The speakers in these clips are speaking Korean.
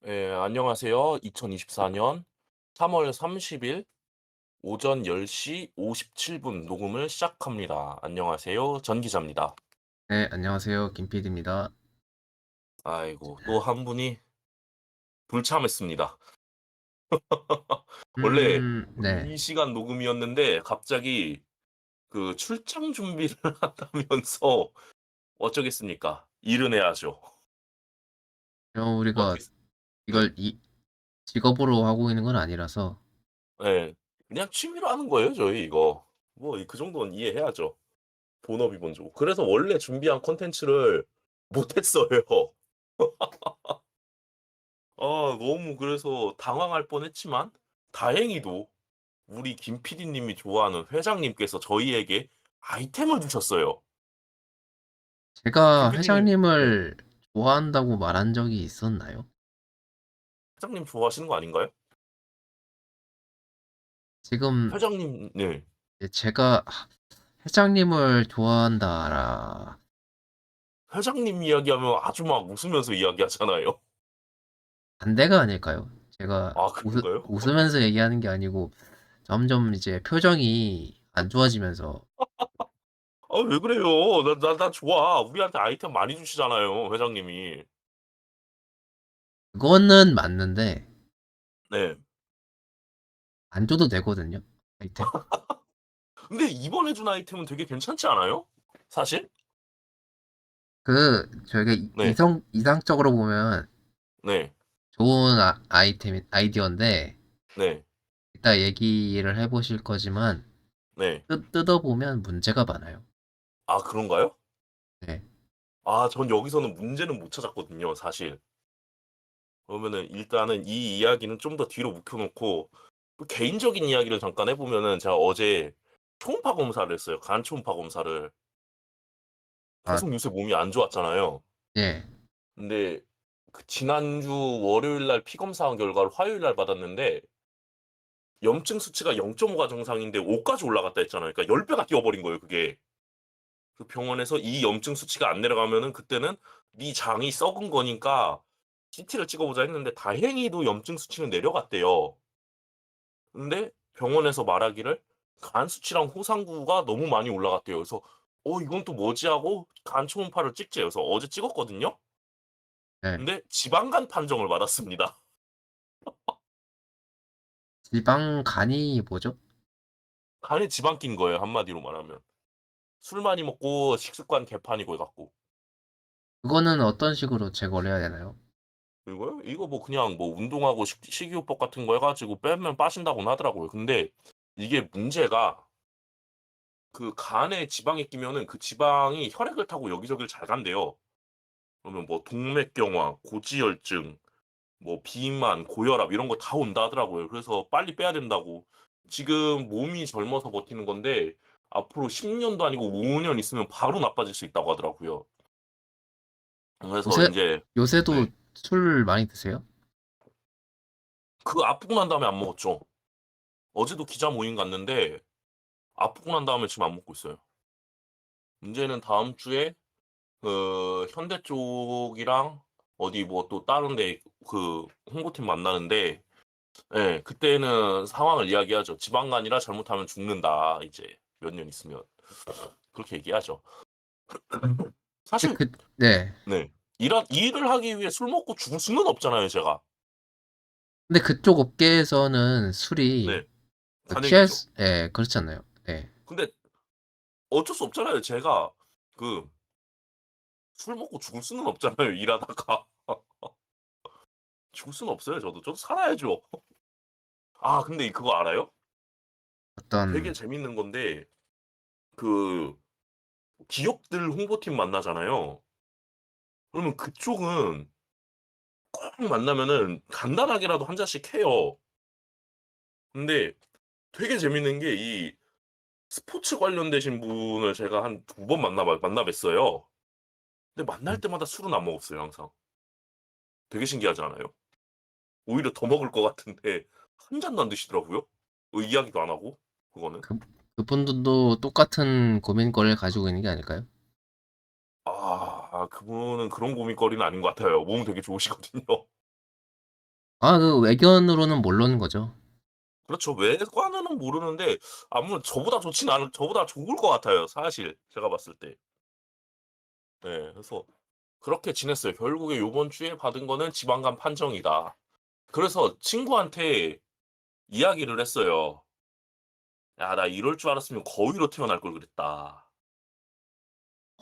예, 안녕하세요. 2024년 3월 30일 오전 10시 57분 녹음을 시작합니다. 안녕하세요. 전 기자입니다. 네, 안녕하세요. 김PD입니다. 아이고, 또 한 분이 불참했습니다. 원래 네. 이 시간 녹음이었는데 갑자기 그 출장 준비를 한다면서 어쩌겠습니까? 일은 해야죠. 우리가 어떻게, 네, 이걸 직업으로 하고 있는 건 아니라서, 네. 그냥 취미로 하는 거예요, 저희 이거. 뭐, 그 정도는 이해해야죠. 본업이 먼저고. 그래서 원래 준비한 콘텐츠를 못 했어요. 너무 그래서 당황할 뻔했지만 다행히도 우리 김 PD님이 좋아하는 회장님께서 저희에게 아이템을 주셨어요. 김 제가 PD님, 네. 회장님을 좋아한다고 말한 적이 있었나요? 회장님 좋아하시는 거 아닌가요? 지금 회장님, 네. 이제 제가 회장님을 좋아한다라 회장님 이야기하면 아주 막 웃으면서 이야기하잖아요. 반대가 아닐까요? 제가 아, 그런가요? 웃으면서 얘기하는 게 아니고 점점 이제 표정이 안 좋아지면서 아, 왜 그래요? 나 좋아. 우리한테 아이템 많이 주시잖아요, 회장님이. 그거는 맞는데 네. 안 줘도 되거든요. 아이템. 근데 이번에 준 아이템은 되게 괜찮지 않아요? 사실? 저희가 네. 이상적으로 보면 네. 좋은 아이디어인데 네. 이따 얘기를 해보실 거지만 네. 뜯어보면 문제가 많아요. 아, 그런가요? 네. 아, 전 여기서는 문제는 못 찾았거든요, 사실. 그러면은 일단은 이 이야기는 좀 더 뒤로 묵혀 놓고 그 개인적인 이야기를 잠깐 해 보면은 제가 어제 초음파 검사를 했어요. 간 초음파 검사를. 아, 계속 요새 몸이 안 좋았잖아요. 예. 근데 그 지난주 월요일 날 피 검사한 결과를 화요일 날 받았는데 염증 수치가 0.5가 정상인데 5까지 올라갔다 했잖아요. 그러니까 10배가 뛰어버린 거예요, 그게. 그 병원에서 이 염증 수치가 안 내려가면은 그때는 "네 장이 썩은 거니까 CT를 찍어 보자." 했는데 다행히도 염증 수치는 내려갔대요. 근데 병원에서 말하기를 간 수치랑 홍상구가 너무 많이 올라갔대요. 그래서 이건 또 뭐지?' 하고 간 초음파를 찍재요. 그래서 어제 찍었거든요. 네. 근데 지방간 판정을 받았습니다. 지방간이 뭐죠? 간에 지방 낀 거예요, 한마디로 말하면. 술 많이 먹고 식습관 개판이고 해 갖고. 그거는 어떤 식으로 제거를 해야 되나요? 이거요? 이거 뭐 그냥 뭐 운동하고 식이요법 같은 거 해 가지고 빼면 빠진다고는 하더라고요. 근데 이게 문제가 그 간에 지방이 끼면은 그 지방이 혈액을 타고 여기저기를 잘 간대요. 그러면 뭐 동맥경화, 고지혈증, 뭐 비만, 고혈압 이런 거 다 온다 하더라고요. 그래서 빨리 빼야 된다고. 지금 몸이 젊어서 버티는 건데 앞으로 10 년도 아니고 5년 있으면 바로 나빠질 수 있다고 하더라고요. 그래서 요새, 인제 요새도 네. 술 많이 드세요? 그 아프고 난 다음에 안 먹었죠. 어제도 기자 모임 갔는데 아프고 난 다음에 지금 안 먹고 있어요. 문제는 다음 주에 그 현대 쪽이랑 어디 뭐 또 다른 데 그 홍보팀 만나는데 예 그때는 상황을 이야기하죠. "지방간이라 잘못하면 죽는다." 이제 몇 년 있으면. 그렇게 얘기하죠. 근데 사실 네. 네. 일을 하기 위해 술 먹고 죽을 수는 없잖아요 제가. 근데 그쪽 업계에서는 술이 네. 관행이죠. 예, 그렇지 않나요? 네. 근데 어쩔 수 없잖아요. 제가 그 술 먹고 죽을 수는 없잖아요 일하다가. 죽을 수는 없어요 저도. 저도 살아야죠. 아 근데 그거 알아요? 되게 어떤, 재밌는 건데 그 기업들 홍보팀 만나잖아요. 그러면 그쪽은 꼭 만나면은 간단하게라도 한 잔씩 해요. 근데 되게 재밌는 게 이 스포츠 관련되신 분을 제가 한 두 번 만나 뵀어요. 근데 만날 때마다 술은 안 먹었어요 항상. 되게 신기하지 않아요? 오히려 더 먹을 것 같은데 한 잔도 안 드시더라고요. 이야기도 안 하고 그거는. 그, 그분들도 똑같은 고민거리를 가지고 있는 게 아닐까요? 그분은 그런 고민거리는 아닌 것 같아요. 몸 되게 좋으시거든요. 그 외견으로는 모르는 거죠. 그렇죠. 외관은 모르는데 아무래도 저보다 좋을 것 같아요, 사실 제가 봤을 때. 네. 그래서 그렇게 지냈어요. 결국에 요번 주에 받은 거는 지방간 판정이다. 그래서 친구한테 이야기를 했어요. "야 나 이럴 줄 알았으면 거위로 태어날 걸 그랬다."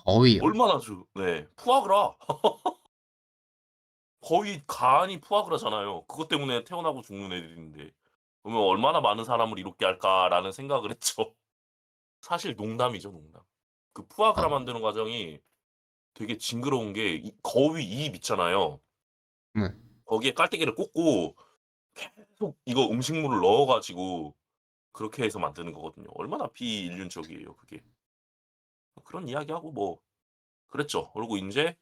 거위요. 얼마나 네. 푸아그라. 거의 간이 푸아그라잖아요. 그것 때문에 태어나고 죽는 애들인데. 그러면 '얼마나 많은 사람을 이롭게 할까.'라는 생각을 했죠. 사실 농담이죠, 농담. 그 푸아그라 아 만드는 과정이 되게 징그러운 게 이 거위 입 있잖아요. 네. 거기에 깔때기를 꽂고 계속 이거 음식물을 넣어 가지고 그렇게 해서 만드는 거거든요. 얼마나 비인륜적이에요, 그게. 그런 이야기하고 뭐 그랬죠. 그리고 인제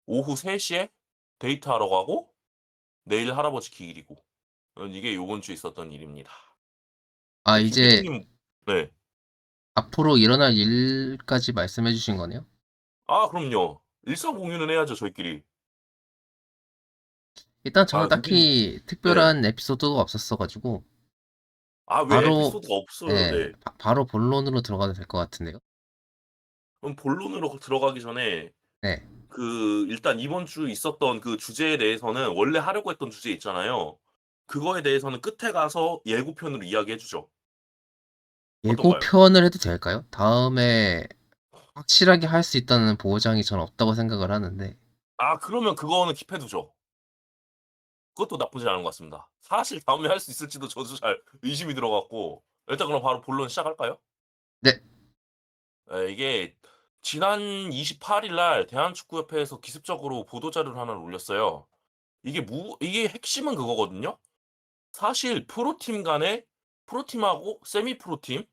오후 3 시에 데이트하러 가고 내일 할아버지 기일이고 이게 요번 주에 있었던 일입니다. 김 이제 PD님 네. 앞으로 일어날 일까지 말씀해 주신 거네요? 아 그럼요. 일상 공유는 해야죠, 저희끼리. 일단 저는 근데 딱히 네. 특별한 에피소드가 없었어 가지고 왜 바로 에피소드가 없어요. 예. 네. 바로 본론으로 들어가도 될 것 같은데요. 그럼 본론으로 들어가기 전에 네. 일단 이번 주 있었던 그 주제에 대해서는 원래 하려고 했던 주제 있잖아요. 그거에 대해서는 끝에 가서 예고편으로 이야기해 주죠. 어떤가요? 예고편을 해도 될까요? 다음에 확실하게 할 수 있다는 보장이 저는 없다고 생각을 하는데. 그러면 그거는 킵해 두죠. 그것도 나쁘지 않은 것 같습니다. 사실 다음에 할 수 있을지도 저도 잘 의심이 들어 갖고 일단 그럼 바로 본론 시작할까요? 네. 이게 지난 28일 날 대한축구협회에서 기습적으로 보도 자료를 하나를 올렸어요. 이게 핵심은 그거거든요. 사실 프로팀 간에 프로팀하고 세미 프로팀,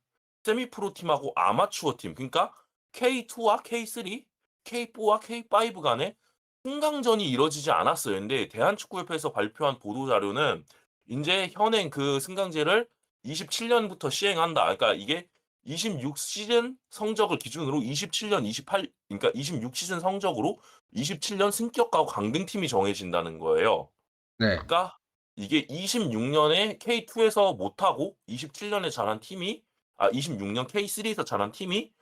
세미 프로팀하고 아마추어 팀 그러니까 K2와 K3, K4와 K5 간에 승강전이 이루어지지 않았어요. 근데 대한축구협회에서 발표한 보도 자료는 인제 현행 그 승강제를 27 년부터 시행한다. 그러니까 이게 26 시즌 성적을 기준으로 27년 28 그러니까 26 시즌 성적으로 27년 승격하고 강등팀이 정해진다는 거예요. 네. 그러니까 이게 26 년에 K2에서 못하고 27 년에 잘한 팀이 26년 K3에서 잘한 팀이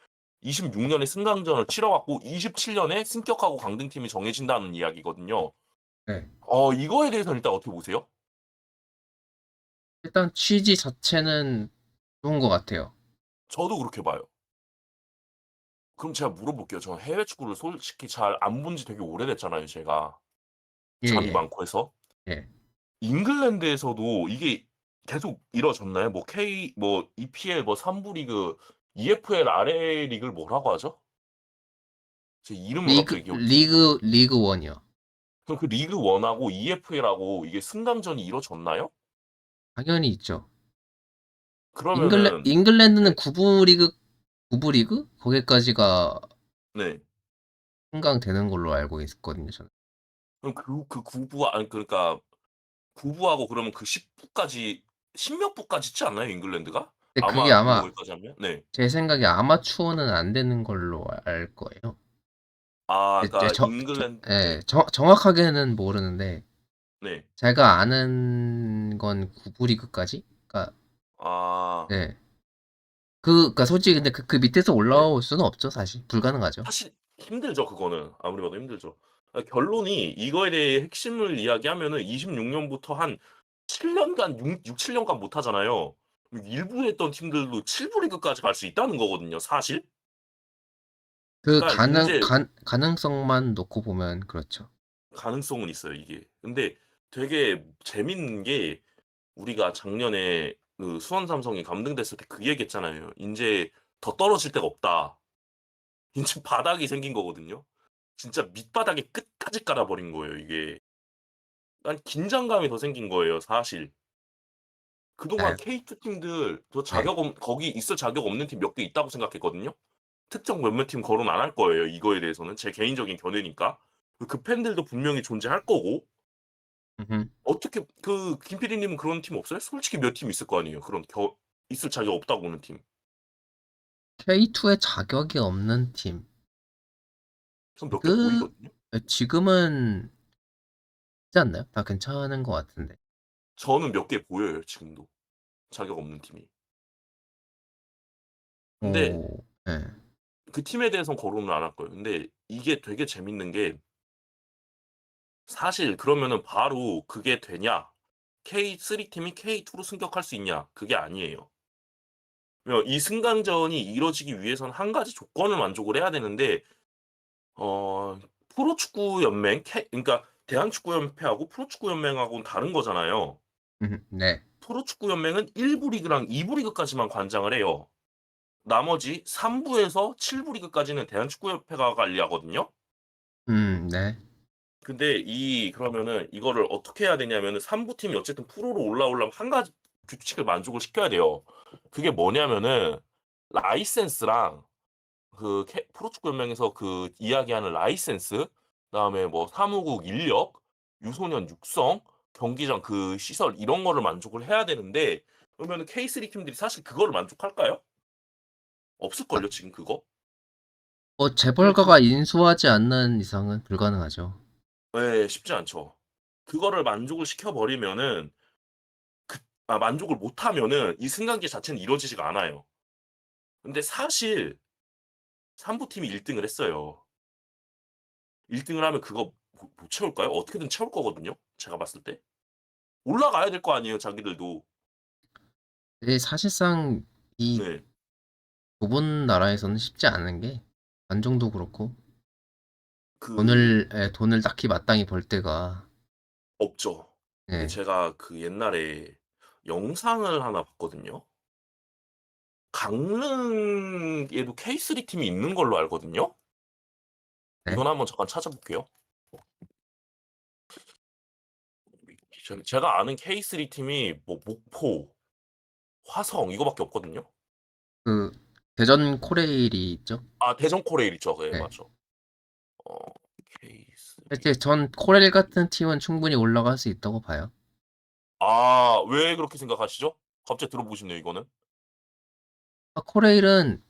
26 년에 승강전을 치러 갖고 27 년에 승격하고 강등팀이 정해진다는 이야기거든요. 네. 이거에 대해서는 일단 어떻게 보세요? 일단 취지 자체는 좋은 것 같아요. 저도 그렇게 봐요. 그럼 제가 물어볼게요. 저는 해외 축구를 솔직히 잘 안 본지 되게 오래됐잖아요, 제가. 잠이 예예. 많고 해서. 예. 잉글랜드에서도 이게 계속 이뤄졌나요? 뭐 EPL 뭐 3부 리그, EFL 아래 리그를 뭐라고 하죠? 제 이름을 갑자기 기억이 안 나네. 리그 1이요. 그럼 그 리그 1 하고 EFL하고 이게 승강전이 이루어졌나요? 당연히 있죠. 그러면은 잉글랜드는 네. 9부 리그 거기까지가 네. 승강되는 걸로 알고 있거든요, 저는. 그럼 그 9 부 그러니까 9 부하고 그러면 그 10 부까지 10몇 부까지 있지 않나요, 잉글랜드가? 근데 그게 아마 아마 그거기까지 하면? 네. 제 생각에 아마추어는 안 되는 걸로 알 거예요. 이제 그러니까 잉글랜드 네. 정확하게는 모르는데 네. 제가 아는 건 9부 리그까지? 그러니까 아 네. 그러니까 솔직히 근데 그 밑에서 네. 올라올 수는 없죠, 사실. 불가능하죠. 사실 힘들죠 그거는. 아무리 봐도 힘들죠. 결론이 이거에 대해 핵심을 이야기하면은 26 년부터 한 7 년간 6-7 년간 못 하잖아요. 그럼 일부에 했던 팀들도 7부 리그까지 갈 수 있다는 거거든요 사실. 그 그러니까 인제 가능성만 놓고 보면 그렇죠. 가능성은 있어요 이게. 근데 되게 재밌는 게 우리가 작년에 그 수원 삼성이 감등됐을 때 그 얘기했잖아요. "인제 더 떨어질 데가 없다." 인제 바닥이 생긴 거거든요. 진짜 밑바닥에 끝까지 깔아 버린 거예요 이게. 난 긴장감이 더 생긴 거예요 사실. 그동안 네. K2 팀들 네. 거기 있을 자격 없는 팀 몇 개 있다고 생각했거든요. 특정 몇몇 팀 거론 안 할 거예요 이거에 대해서는 제 개인적인 견해니까. 그 팬들도 분명히 존재할 거고 음음. 어떻게 김 PD님은 그런 팀 없어요? 솔직히 몇 팀 있을 거 아니에요 그런 있을 자격 없다고 보는 팀. K2에 자격이 없는 팀. 전 몇 개 보이거든요. 지금은 없지 않나요? 다 괜찮은 것 같은데. 저는 몇 개 보여요 지금도, 자격 없는 팀이. 근데 오. 예. 그 팀에 대해선 거론을 안 할 거예요. 근데 이게 되게 재밌는 게, 사실 그러면은 바로 그게 되냐? K3 팀이 K2로 승격할 수 있냐? 그게 아니에요. 이 승강전이 이뤄지기 위해선 한 가지 조건을 만족을 해야 되는데, 어 프로축구 연맹 그러니까 대한축구연맹하고 프로축구연맹하고는 다른 거잖아요. 네. 프로축구 연맹은 1부 리그랑 2부 리그까지만 관장을 해요. 나머지 3 부에서 7부 리그까지는 대한축구협회가 관리하거든요. 네. 근데 그러면은 이거를 어떻게 해야 되냐면은 3부 팀이 어쨌든 프로로 올라오려면 한 가지 규칙을 만족을 시켜야 돼요. 그게 뭐냐면은 라이센스랑 프로축구 연맹에서 이야기하는 라이센스, 그다음에 뭐 사무국 인력, 유소년 육성, 경기장 시설, 이런 거를 만족을 해야 되는데, 그러면은 K3 팀들이 사실 그거를 만족할까요? 아 없을걸요, 지금 그거? 근데 재벌가가 인수하지 않는 이상은 불가능하죠. 예, 쉽지 않죠. 그거를 만족을 시켜 버리면은, 만족을 못 하면은 이 승강기 자체는 이루어지지가 않아요. 근데 사실 3부 팀이 1 등을 했어요. 1 등을 하면 그거 못 채울까요? 어떻게든 채울 거거든요, 제가 봤을 때. 올라가야 될 거 아니에요, 자기들도. 근데 사실상 이 네. 좁은 나라에서는 쉽지 않은 게 관중도 그렇고 그 돈을 딱히 마땅히 벌 데가 없죠. 근데 예. 제가 옛날에 영상을 하나 봤거든요. 강릉에도 K3 팀이 있는 걸로 알거든요. 네. 이건 한번 잠깐 찾아볼게요. 제가 아는 K3 팀이 뭐 목포, 화성 이거밖에 없거든요. 그 대전 코레일이 있죠. 대전 코레일 있죠. 네, 네. 맞죠. 어 K3. 이제 전 코레일 같은 팀은 충분히 올라갈 수 있다고 봐요. 왜 그렇게 생각하시죠? 갑자기 들어보고 싶네요, 이거는. 코레일은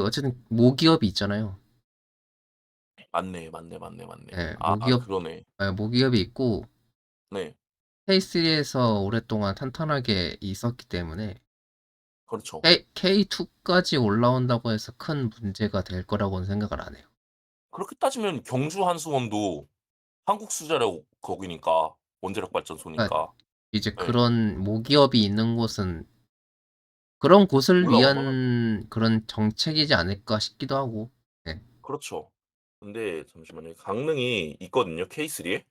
어쨌든 모기업이 있잖아요. 맞네, 맞네, 맞네, 맞네. 예. 모기업 그러네. 모기업이 있고 네. K3에서 오랫동안 탄탄하게 있었기 때문에 그렇죠. K2까지 올라온다고 해서 큰 문제가 될 거라고는 생각을 안 해요. 그렇게 따지면 경주 한수원도 한국 수자력 거기니까, 원자력 그러니까 발전소니까. 이제 예. 그런 모기업이 있는 곳은 그런 곳을 올라올 만하죠. 위한 그런 정책이지 않을까 싶기도 하고. 네. 그렇죠. 근데 잠시만요. 강릉이 있거든요, K3에.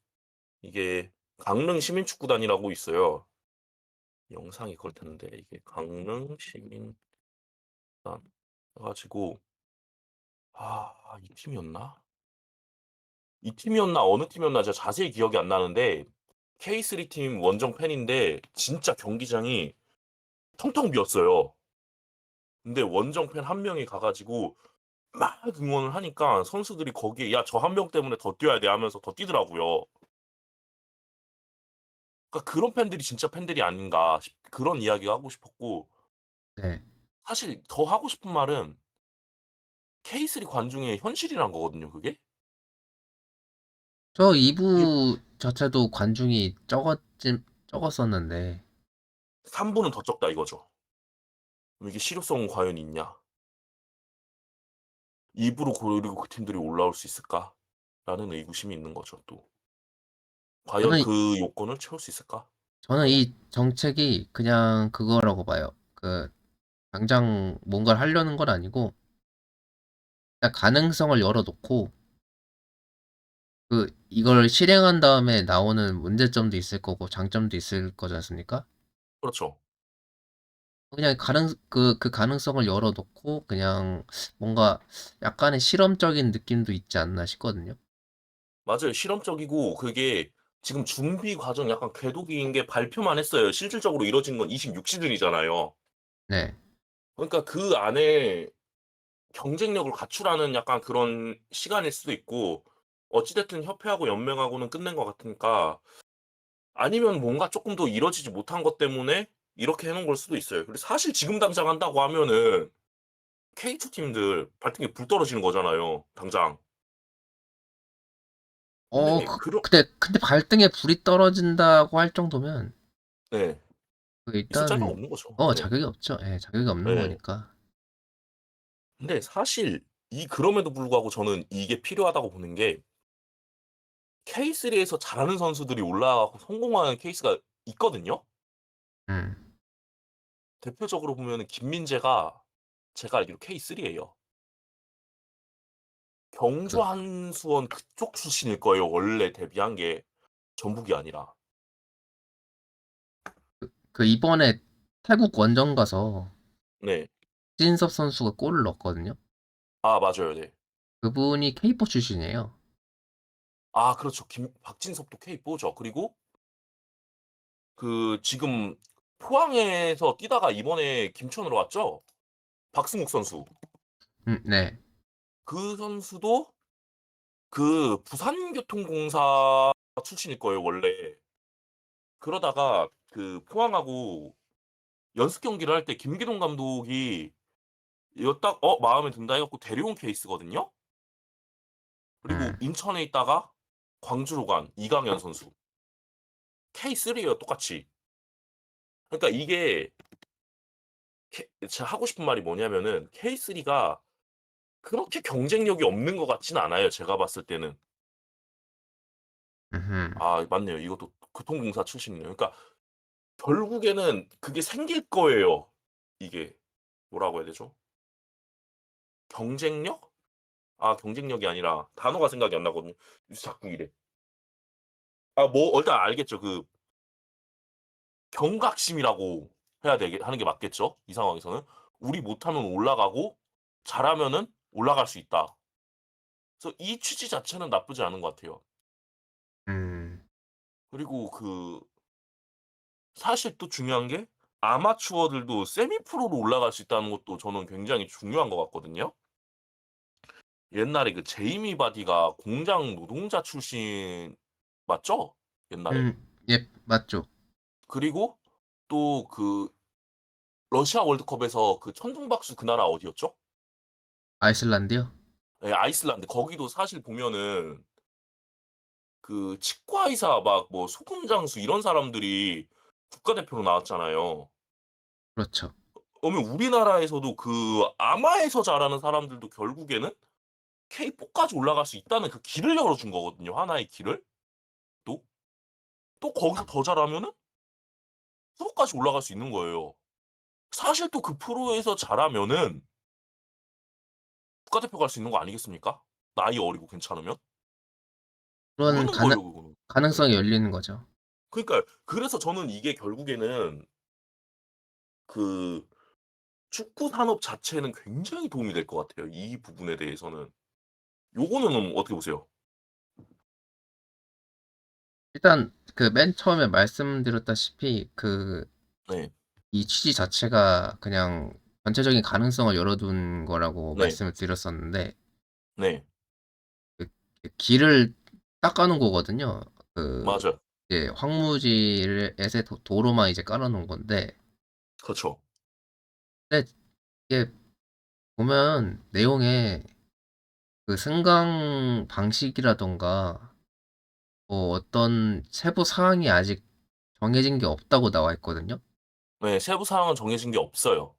이게 강릉 시민축구단이라고 있어요. 영상이 그럴 텐데, 이게 강릉 시민단 해 가지고, 이 팀이었나? 이 팀이었나 어느 팀이었나 제가 자세히 기억이 안 나는데, K3 팀 원정 팬인데 진짜 경기장이 텅텅 비었어요. 근데 원정 팬 한 명이 가 가지고 막 응원을 하니까 선수들이 거기에 "야, 저 한 명 때문에 더 뛰어야 돼." 하면서 더 뛰더라고요. 그러니까 그런 팬들이 진짜 팬들이 아닌가 그런 이야기가 하고 싶었고, 네. 사실 더 하고 싶은 말은 K3 관중의 현실이란 거거든요, 그게. 저 이게 2부 자체도 관중이 적었었는데 3 부는 더 적다 이거죠. 그럼 이게 실효성은 과연 있냐? 2 부로 그리고 그 팀들이 올라올 수 있을까?'라는 의구심이 있는 거죠, 또. 과연 저는 그 요건을 채울 수 있을까? 저는 네. 이 정책이 그냥 그거라고 봐요. 당장 뭔가를 하려는 건 아니고 그냥 가능성을 열어 놓고 이걸 실행한 다음에 나오는 문제점도 있을 거고 장점도 있을 거지 않습니까? 그렇죠. 그냥 가능성을 열어 놓고 그냥 뭔가 약간의 실험적인 느낌도 있지 않나 싶거든요. 맞아요. 실험적이고, 그게 지금 준비 과정 약간 궤도기인 게, 발표만 했어요. 실질적으로 이뤄진 건 26 시즌이잖아요. 네. 그러니까 그 안에 경쟁력을 갖추라는 약간 그런 시간일 수도 있고, 어찌 됐든 협회하고 연맹하고는 끝낸 것 같으니까, 아니면 뭔가 쪼끔 더 이뤄지지 못한 것 때문에 이렇게 해 놓은 걸 수도 있어요. 근데 사실 지금 당장 한다고 하면은 K2 팀들 발등에 불 떨어지는 거잖아요, 당장. 어 근데 그런 근데 발등에 불이 떨어진다고 할 정도면 네. 있을 자리가 일단 없는 거죠. 예. 자격이 없죠. 예. 자격이 없는 예. 거니까. 근데 사실 그럼에도 불구하고 저는 이게 필요하다고 보는 게 K3에서 잘하는 선수들이 올라가고 성공하는 케이스가 있거든요. 음. 대표적으로 보면은 김민재가 제가 알기로 K3예요. 경주 그 한수원 그쪽 출신일 거예요, 원래 데뷔한 게 전북이 아니라. 이번에 태국 원정 가서 네. 신섭 선수가 골을 넣었거든요. 아 맞아요. 네. 그분이 K4 출신이에요. 아 그렇죠. 김 박진섭도 K4죠. 그리고 지금 포항에서 뛰다가 이번에 김천으로 왔죠? 박승욱 선수. 네. 그 선수도 부산교통공사 출신일 거예요, 원래. 그러다가 포항하고 연습 경기를 할 때 김기동 감독이 이거 딱 마음에 든다 해 갖고 데려온 케이스거든요. 그리고 음. 인천에 있다가 광주로 간 이강현 선수. K3예요, 똑같이. 그러니까 이게 제가 하고 싶은 말이 뭐냐면은 K3가 그렇게 경쟁력이 없는 것 같지는 않아요, 제가 봤을 때는. 음음. 아 맞네요. 이것도 교통공사 출신이네요. 그러니까 결국에는 그게 생길 거예요. 이게 뭐라고 해야 되죠? 경쟁력? 아 경쟁력이 아니라 단어가 생각이 안 나거든요. 자꾸 이래. 일단 알겠죠. 경각심이라고 해야 되게 하는 게 맞겠죠? 이 상황에서는. 우리 못하면 올라가고 잘하면은 올라갈 수 있다. 그래서 이 취지 자체는 나쁘지 않은 것 같아요. 음. 그리고 사실 또 중요한 게 아마추어들도 세미 프로로 올라갈 수 있다는 것도 저는 굉장히 중요한 것 같거든요. 옛날에 제이미 바디가 공장 노동자 출신 맞죠? 옛날에. 예. 맞죠. 그리고 또 러시아 월드컵에서 천둥박수 그 나라 어디였죠? 아이슬란드요? 예, 아이슬란드. 거기도 사실 보면은 치과 의사 막 뭐 소금 장수 이런 사람들이 국가대표로 나왔잖아요. 그렇죠. 그러면 우리나라에서도 아마에서 자라는 사람들도 결국에는 K4까지 올라갈 수 있다는 그 길을 열어준 거거든요. 하나의 길을. 또. 또 거기서 더 잘하면은 프로까지 올라갈 수 있는 거예요. 사실 또 프로에서 잘하면은 국가대표 갈 수 있는 거 아니겠습니까? 나이 어리고 괜찮으면? 그런 모르는 거예요, 그거는. 네. 가능성이 열리는 거죠. 그러니까요. 그래서 저는 이게 결국에는 그 축구 산업 자체는 굉장히 도움이 될 것 같아요, 이 부분에 대해서는. 요거는 어떻게 보세요? 일단 맨 처음에 말씀드렸다시피 네. 이 취지 자체가 그냥 전체적인 가능성을 열어둔 거라고 네. 말씀을 드렸었는데 네. 그 길을 닦아 놓은 거거든요. 맞아요. 이제 황무지에서 도로만 이제 깔아 놓은 건데 그렇죠. 근데 이게 보면 내용에 승강 방식이라든가 뭐 어떤 세부 사항이 아직 정해진 게 없다고 나와 있거든요. 네. 세부 사항은 정해진 게 없어요,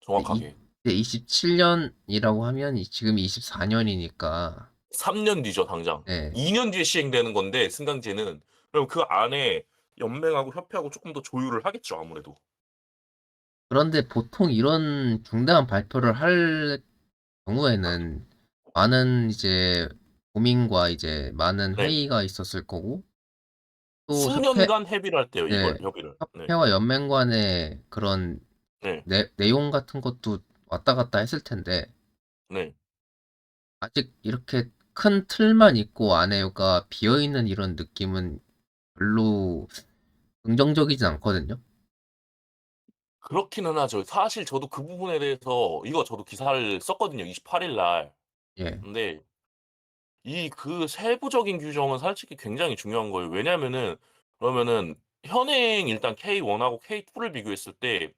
이 정확하게. 이제 27 년이라고 하면 지금이 24 년이니까 3년 뒤죠, 당장. 예. 2년 뒤에 시행되는 건데 승강제는. 그럼 그 안에 연맹하고 협회하고 쪼끔 더 조율을 하겠죠, 아무래도. 그런데 보통 이런 중대한 발표를 할 경우에는 많은 이제 고민과 이제 많은 네. 회의가 있었을 거고 또 수년간 협의를 할대요, 네. 이걸 협의를. 네. 협회와 연맹 간의 그런 네. 내용 같은 것도 왔다 갔다 했을 텐데 네. 아직 이렇게 큰 틀만 있고 안에가 비어 있는 이런 느낌은 별로 긍정적이진 않거든요. 그렇기는 하죠. 사실 저도 그 부분에 대해서 이거 저도 기사를 썼거든요, 28일 날. 예. 근데 세부적인 규정은 솔직히 굉장히 중요한 거예요. 왜냐면은 그러면은 현행 일단 K1하고 K2를 비교했을 때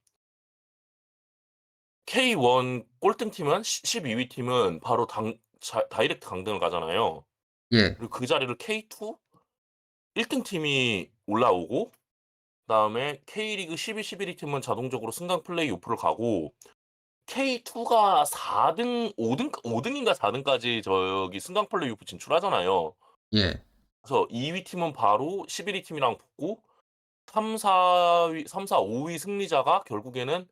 K1 꼴등팀은 12위 팀은 바로 다이렉트 강등을 가잖아요. 예. 그리고 그 자리를 K2 1등 팀이 올라오고 그다음에 K리그 12, 11위 팀은 자동적으로 승강 플레이오프를 가고 K2가 4 등, 5 등인가 4 등까지 저기 승강 플레이오프 진출하잖아요. 예. 그래서 2위 팀은 바로 11위 팀이랑 붙고 3, 4, 5위 승리자가 결국에는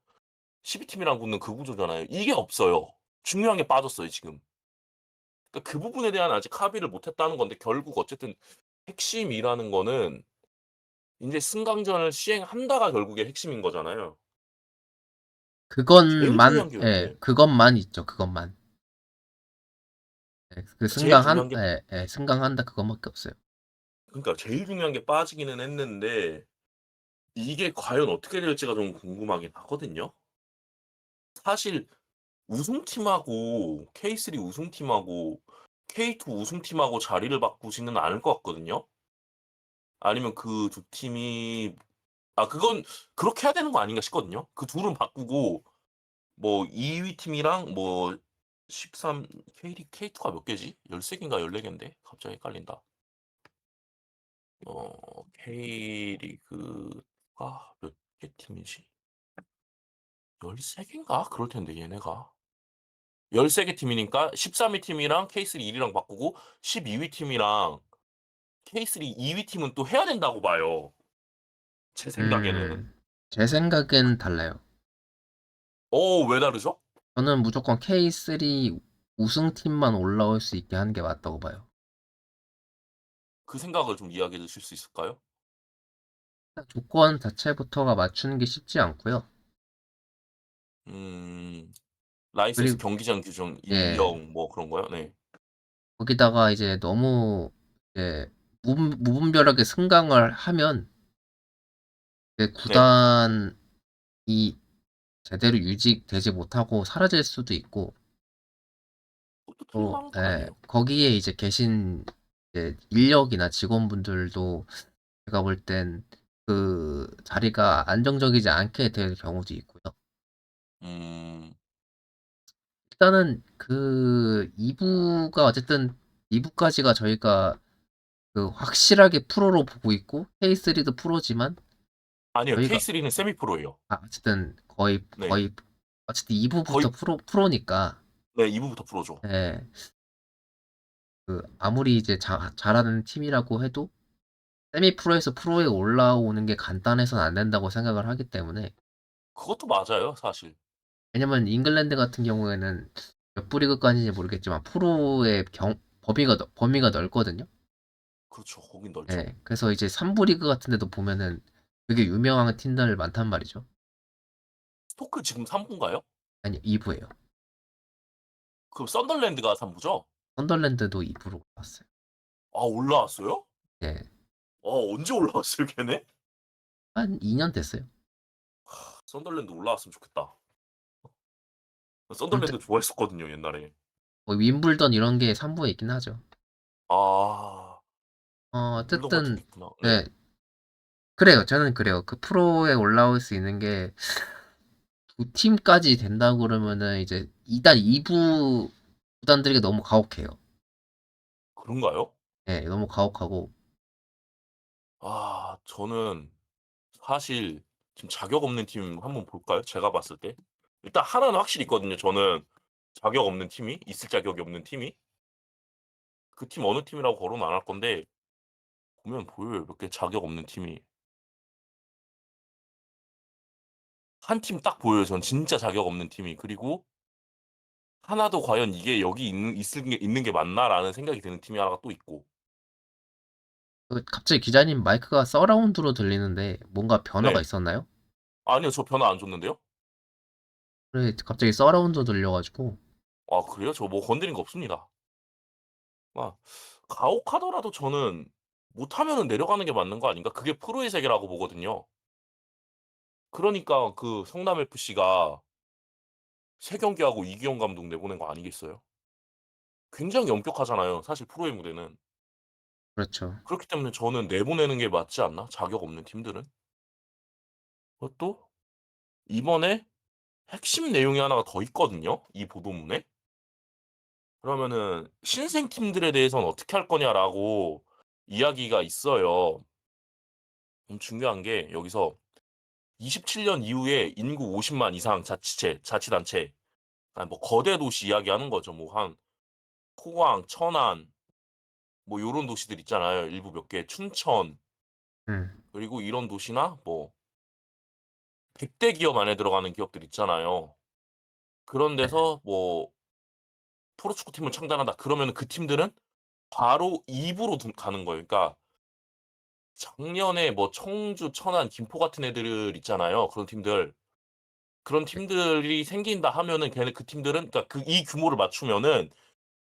12 팀이랑 붙는 그 구조잖아요. 이게 없어요. 중요한 게 빠졌어요, 지금. 그러니까 그 부분에 대한 아직 합의를 못 했다는 건데 결국 어쨌든 핵심이라는 거는 인제 승강전을 시행한다가 결국에 핵심인 거잖아요. 제일 그것만 중요한 게 예. 예. 그것만 있죠, 그것만. 예. 그 제일 중요한 게 승강한다 그것밖에 없어요. 그러니까 제일 중요한 게 빠지기는 했는데 이게 과연 어떻게 될지가 좀 궁금하긴 하거든요. 사실 우승팀하고 K3 우승팀하고 K2 우승팀하고 자리를 바꾸지는 않을 것 같거든요. 아니면 그 두 팀이 그건 그렇게 해야 되는 거 아닌가 싶거든요. 그 둘은 바꾸고 뭐 2위 팀이랑 뭐 13 K2가 몇 개지? 13 개인가 14 개인데 갑자기 헷갈린다. K리그가 몇 개 팀이지? 13 개인가? 그럴 텐데 얘네가. 13개 팀이니까 13위 팀이랑 K3 1 위랑 바꾸고 12위 팀이랑 K3 2위 팀은 또 해야 된다고 봐요. 제 생각에는. 음. 제 생각엔 달라요. 왜 다르죠? 저는 무조건 K3 우승팀만 올라올 수 있게 하는 게 맞다고 봐요. 그 생각을 좀 이야기해 주실 수 있을까요? 조건 자체부터가 맞추는 게 쉽지 않고요. 음. 라이센스 그리고 경기장 규정 예. 인정 뭐 그런 거요? 네. 거기다가 이제 너무 이제 무분별하게 승강을 하면 이제 네. 구단이 제대로 유지되지 못하고 사라질 수도 있고 그것도 틀린 또 말은 예. 아니에요. 거기에 이제 계신 이제 인력이나 직원분들도 제가 볼 땐 그 자리가 안정적이지 않게 될 경우도 있고요. 음. 일단은 그 2 부가 어쨌든 2 부까지가 저희가 그 확실하게 프로로 보고 있고 K3도 프로지만 아니요. 저희가 K3는 세미 프로예요. 어쨌든 거의 네. 어쨌든 2 거의 부부터 프로니까 네 2 부부터 프로죠. 예. 그 아무리 이제 잘하는 팀이라고 해도 세미 프로에서 프로에 올라오는 게 간단해서는 안 된다고 생각을 하기 때문에 그것도 맞아요 사실. 왜냐면 잉글랜드 같은 경우에는 몇 부 리그까지인지 모르겠지만 프로의 범위가 넓거든요. 그렇죠. 거긴 넓죠. 예. 그래서 이제 3부 리그 같은 데도 보면은 되게 유명한 팀들 많단 말이죠. 스토크 지금 3 부인가요? 아니 2 부예요. 그럼 썬더랜드가 3 부죠? 썬더랜드도 2 부로 올라왔어요. 올라왔어요? 예. 언제 올라왔어요 걔네? 한 2년 됐어요. 썬더랜드 올라왔으면 좋겠다. 아무튼 썬더랜드 좋아했었거든요 옛날에. 뭐 윈블던 이런 게 3 부에 있긴 하죠. 아. 윈블던 같은 어쨌든 게 있구나. 네. 예. 그래요. 저는 그래요. 그 프로에 올라올 수 있는 게 두 팀까지 된다고 그러면은 이제 일단 2부 구단들이 너무 가혹해요. 그런가요? 예. 너무 가혹하고 저는 사실 지금 자격 없는 팀 한번 볼까요? 제가 봤을 때. 일단 하나는 확실히 있거든요. 저는 자격 없는 팀이 있을 자격이 없는 팀이. 그 팀 어느 팀이라고 거론은 안 할 건데 보면 보여요. 몇 개 자격 없는 팀이. 한 팀 딱 보여요. 전 진짜 자격 없는 팀이. 그리고 하나도 과연 이게 여기 있는 게 맞나라는 생각이 드는 팀이 하나가 또 있고. 그 갑자기 기자님 마이크가 서라운드로 들리는데 뭔가 변화가 네. 있었나요? 아니요. 저 변화 안 줬는데요? 네. 갑자기 서라운드로 들려 가지고 그래요? 저 뭐 건드린 거 없습니다. 아 가혹하더라도 저는 못하면은 내려가는 게 맞는 거 아닌가? 그게 프로의 세계라고 보거든요. 그러니까 그 성남 FC가 3 경기하고 이기용 감독 내보낸 거 아니겠어요? 굉장히 엄격하잖아요, 사실 프로의 무대는. 그렇죠. 그렇기 때문에 저는 내보내는 게 맞지 않나? 자격 없는 팀들은? 그것도 이번에 핵심 내용이 하나가 더 있거든요, 이 보도문에. 그러면은 신생 팀들에 대해서는 어떻게 할 거냐라고 이야기가 있어요. 중요한 게 여기서 27년 이후에 인구 50만 이상 자치단체, 아니 뭐 거대 도시 이야기하는 거죠. 뭐 한 포항, 천안 뭐 요런 도시들 있잖아요. 일부 몇 개, 춘천 음. 그리고 이런 도시나 뭐 100대 기업 안에 들어가는 기업들 있잖아요. 그런 네. 데서 뭐 프로축구팀을 창단한다 그러면은 그 팀들은 바로 2 부로 가는 거예요. 그러니까 작년에 뭐 청주, 천안, 김포 같은 애들 있잖아요. 그런 팀들. 그런 네. 팀들이 생긴다 하면은 걔네 그 팀들은 그러니까 그 이 규모를 맞추면은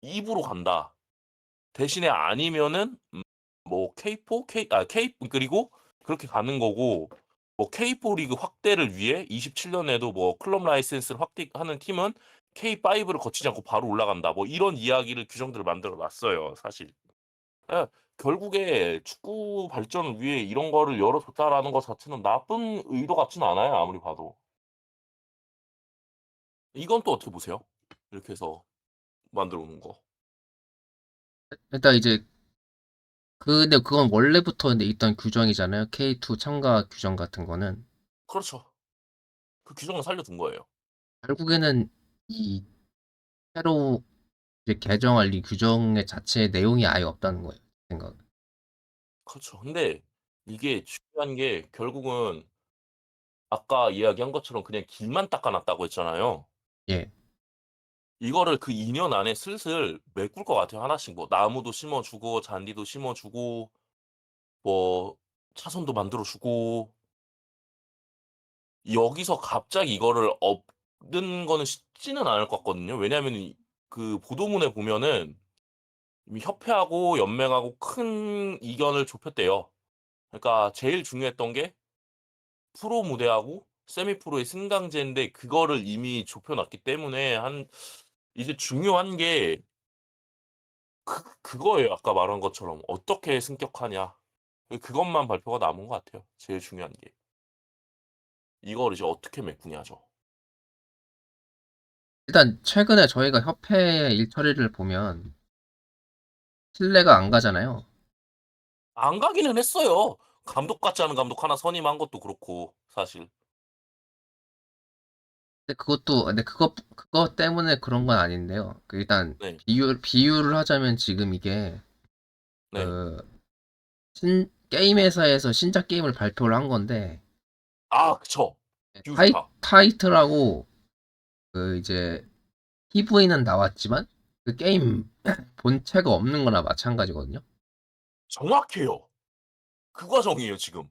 2 부로 간다. 대신에 아니면은 뭐 K4, K 그리고 그렇게 가는 거고 뭐 K4 리그 확대를 위해 27년에도 뭐 클럽 라이센스를 확대하는 팀은 K5를 거치지 않고 바로 올라간다. 뭐 이런 이야기를 규정들을 만들어 놨어요, 사실. 예. 결국에 축구 발전을 위해 이런 거를 열어줬다라는 것 자체는 나쁜 의도 같지는 않아요, 아무리 봐도. 이건 또 어떻게 보세요? 이렇게 해서 만들어 놓은 거. 일단 이제 근데 그건 원래부터 근데 있던 규정이잖아요. K2 참가 규정 같은 거는. 그렇죠. 그 규정을 살려둔 거예요. 결국에는 이 새로 이제 개정할 이 규정의 자체의 내용이 아예 없다는 거예요. 생각은. 그렇죠. 근데 이게 중요한 게 결국은 아까 이야기한 것처럼 그냥 길만 닦아 놨다고 했잖아요. 예. 이거를 그 2년 안에 슬슬 메꿀 것 같아요, 하나씩. 뭐 나무도 심어 주고 잔디도 심어 주고 뭐 차선도 만들어 주고 여기서 갑자기 이거를 엎는 거는 쉽지는 않을 것 같거든요. 왜냐하면 그 보도문에 보면은 이미 협회하고 연맹하고 큰 이견을 좁혔대요. 그러니까 제일 중요했던 게 프로 무대하고 세미 프로의 승강제인데 그거를 이미 좁혀놨기 때문에 이제 중요한 게 그거예요. 아까 말한 것처럼 어떻게 승격하냐. 그것만 발표가 남은 것 같아요. 제일 중요한 게. 이걸 이제 어떻게 메꾸냐죠. 일단 최근에 저희가 협회 일처리를 보면 신뢰가 안 가잖아요. 안 가기는 했어요. 감독 같지 않은 감독 하나 선임한 것도 그렇고 사실. 근데 그것 때문에 그런 건 아닌데요. 일단 네. 비유를 하자면 지금 이게 네. 그 게임 회사에서 신작 게임을 발표를 한 건데 아 그쵸. 비유 타이 좋다. 타이틀하고 그 이제 PV는 나왔지만 그 게임 본체가 없는 거나 마찬가지거든요. 정확해요. 그 과정이에요 지금.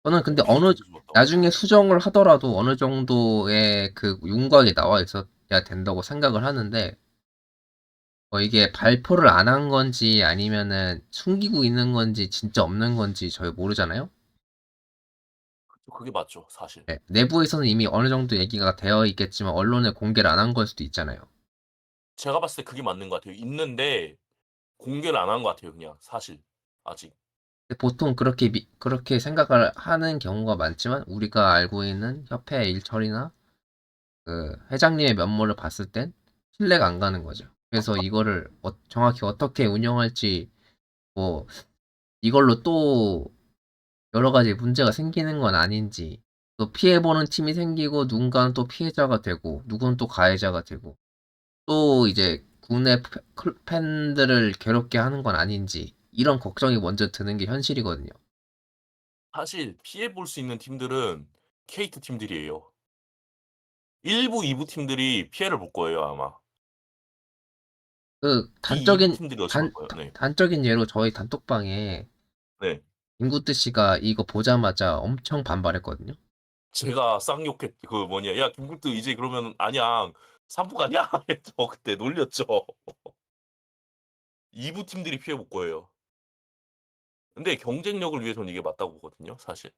저는 근데 비유 되게 좋았다. 나중에 수정을 하더라도 어느 정도의 그 윤곽이 나와 있어야 된다고 생각을 하는데 이게 발표를 안 한 건지 아니면은 숨기고 있는 건지 진짜 없는 건지 저희 모르잖아요. 그게 맞죠 사실. 네, 내부에서는 이미 어느 정도 얘기가 되어 있겠지만 언론에 공개를 안 한 걸 수도 있잖아요. 제가 봤을 때 그게 맞는 것 같아요. 있는데 공개를 안 한 것 같아요 그냥 사실. 아직. 근데 보통 그렇게 생각을 하는 경우가 많지만 우리가 알고 있는 협회 일처리나 그 회장님의 면모를 봤을 땐 신뢰가 안 가는 거죠. 그래서 이거를 정확히 어떻게 운영할지 뭐 이걸로 또 여러 가지 문제가 생기는 건 아닌지 또 피해보는 팀이 생기고 누군가는 또 피해자가 되고 누구는 또 가해자가 되고 또 이제 국내 팬들을 괴롭게 하는 건 아닌지 이런 걱정이 먼저 드는 게 현실이거든요. 사실 피해 볼 수 있는 팀들은 K2 팀들이에요. 1부, 2부 팀들이 피해를 볼 거예요 아마. 그 B2부 팀들이 더 심할 거예요. 네. 단적인 예로 저희 단톡방에 네. 김구태 씨가 이거 보자마자 엄청 반발했거든요. 제가 쌍욕했 그 뭐냐 "야 김국도 이제 그러면 안양 3부 가냐?" 했죠. 그때 놀렸죠. 2부 팀들이 피해 볼 거예요. 근데 경쟁력을 위해서는 이게 맞다고 보거든요 사실.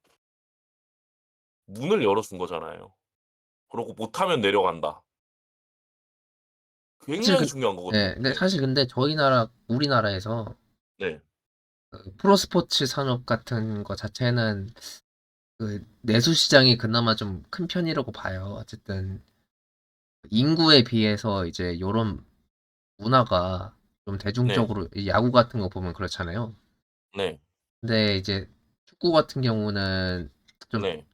문을 열어 준 거잖아요. 그러고 못하면 내려간다. 사실 굉장히 중요한 거거든요 예, 근데 그게. 사실 근데 우리나라에서 네. 프로스포츠 산업 같은 거 자체는 그 내수 시장이 그나마 좀 큰 편이라고 봐요. 어쨌든 인구에 비해서 이제 요런 문화가 좀 네. 대중적으로 이 야구 같은 거 보면 그렇잖아요. 네. 근데 이제 축구 같은 경우는 좀 네.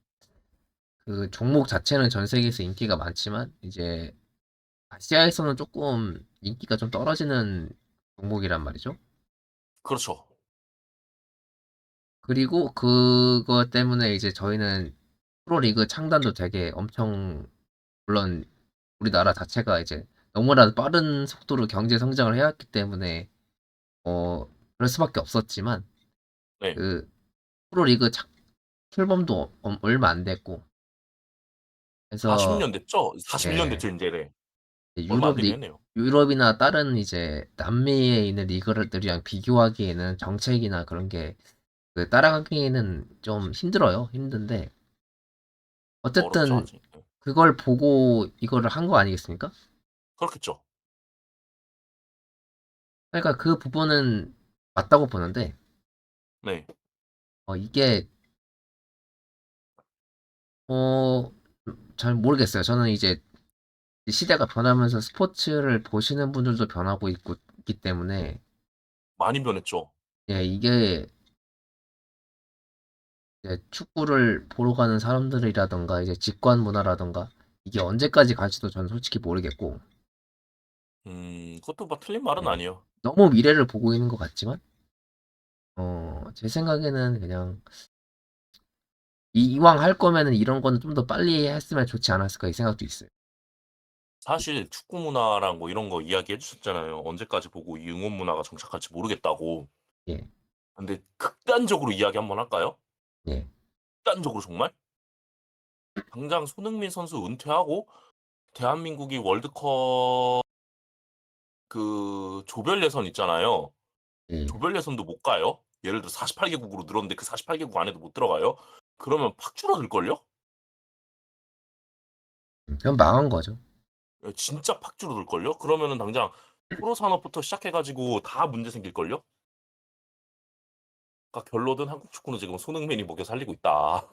그 종목 자체는 전 세계에서 인기가 많지만 이제 아시아에서는 조금 인기가 좀 떨어지는 종목이란 말이죠. 그렇죠. 그리고 그것 때문에 이제 저희는 프로리그 창단도 되게 엄청, 물론 우리나라 자체가 이제 너무나 빠른 속도로 경제 성장을 해왔기 때문에 그럴 수밖에 없었지만 네. 그 프로리그 출범도 얼마 안 됐고, 40 그래서 년 됐죠? 41년 예, 됐죠 인제네. 얼마 안 유럽 되긴 리 했네요. 유럽이나 다른 이제 남미에 있는 리그들이랑 비교하기에는 정책이나 그런 게 그 따라가기에는 좀 힘들어요. 힘든데 어렵죠 어쨌든 아직. 네. 그걸 보고 이거를 한 거 아니겠습니까? 그렇겠죠. 그러니까 그 부분은 맞다고 보는데 네. 이게 어 잘 모르겠어요. 저는 이제 시대가 변하면서 스포츠를 보시는 분들도 변하고 있기 때문에 많이 변했죠. 예, 이게 이제 축구를 보러 가는 사람들이라든가 이제 직관 문화라든가 이게 언제까지 갈지도 저는 솔직히 모르겠고, 그것도 뭐 틀린 말은 예, 아니에요. 너무 미래를 보고 있는 것 같지만 제 생각에는 그냥 이왕 할 거면은 이런 거는 좀 더 빨리 했으면 좋지 않았을까 이 생각도 있어요. 사실 축구 문화랑 뭐 이런 거 이야기해 주셨잖아요. 언제까지 보고 이 응원 문화가 정착할지 모르겠다고. 예, 근데 극단적으로 이야기 한번 할까요? 예, 극단적으로 정말? 당장 손흥민 선수 은퇴하고 대한민국이 월드컵 그 조별 예선 있잖아요. 예. 조별 예선도 못 가요. 예를 들어 48 개국으로 늘었는데 그 48 개국 안에도 못 들어가요. 그러면 팍 줄어들걸요? 그럼 망한 거죠. 예 진짜 팍 줄어들걸요? 그러면은 당장 프로 산업부터 시작해 가지고 다 문제 생길걸요? 그러니까 결론은 한국 축구는 지금 손흥민이 먹여 살리고 있다.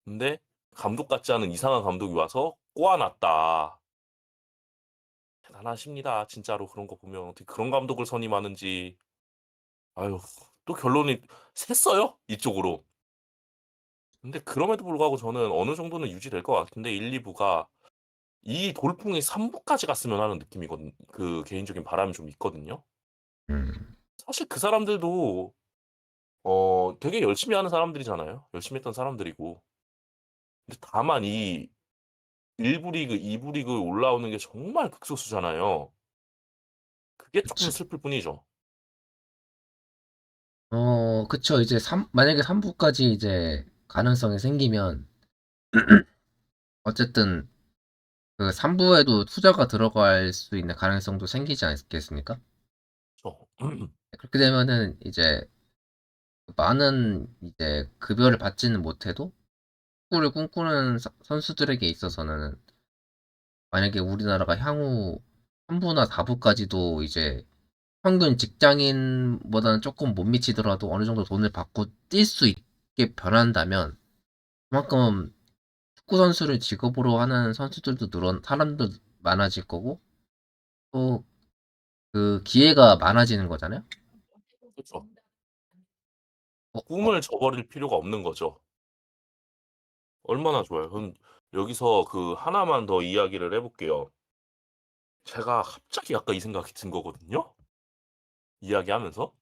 근데 감독 같지 않은 이상한 감독이 와서 꼬아 놨다. 대단하십니다. 진짜로 그런 거 보면 어떻게 그런 감독을 선임하는지. 아유 또 결론이 샜어요, 이쪽으로. 근데 그럼에도 불구하고 저는 어느 정도는 유지될 것 같은데 1-2 부가 이 돌풍이 3 부까지 갔으면 하는 느낌이거든 그 개인적인 바람이 좀 있거든요. 음. 사실 그 사람들도 되게 열심히 하는 사람들이잖아요. 열심히 했던 사람들이고. 근데 다만 이 1 부 리그, 2 부 리그에 올라오는 게 정말 극소수잖아요. 그게 쪼끔 그치. 슬플 뿐이죠. 그쵸. 이제 만약에 3부까지 이제 가능성이 생기면 어쨌든 그 3부에도 투자가 들어갈 수 있는 가능성도 생기지 않겠습니까? 그쵸. 그렇게 되면은 이제 많은 이제 급여를 받지는 못해도 축구를 꿈꾸는 선수들에게 있어서는 만약에 우리나라가 향후 3부나 4부까지도 이제 평균 직장인보다는 조금 못 미치더라도 어느 정도 돈을 받고 뛸 수 있게 변한다면 그만큼 축구 선수를 직업으로 하는 선수들도 사람도 많아질 거고 또 그 기회가 많아지는 거잖아요. 그쵸. 어, 어, 꿈을 저버릴 필요가 없는 거죠. 얼마나 좋아요. 그럼 여기서 그 하나만 더 이야기를 해 볼게요. 제가 갑자기 아까 이 생각이 든 거거든요, 이야기하면서.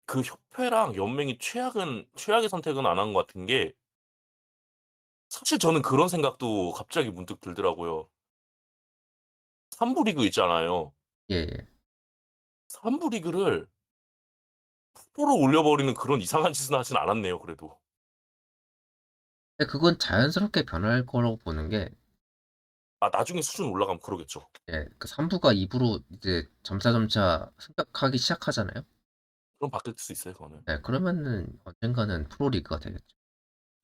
그 협회랑 연맹이 최악의 선택은 안 한 것 같은 게 사실 저는 그런 생각도 갑자기 문득 들더라고요. 3부 리그 있잖아요. 예, 예. 3부 리그를 프로로 올려버리는 그런 이상한 짓은 하진 않았네요 그래도. 근데 그건 자연스럽게 변할 거라고 보는 게, 아 나중에 수준 올라가면 그러겠죠. 예, 그 3부가 2부로 이제 점차 승격하기 시작하잖아요. 그럼 바뀔 수 있어요 그거는. 네, 그러면은 언젠가는 프로리그가 되겠죠.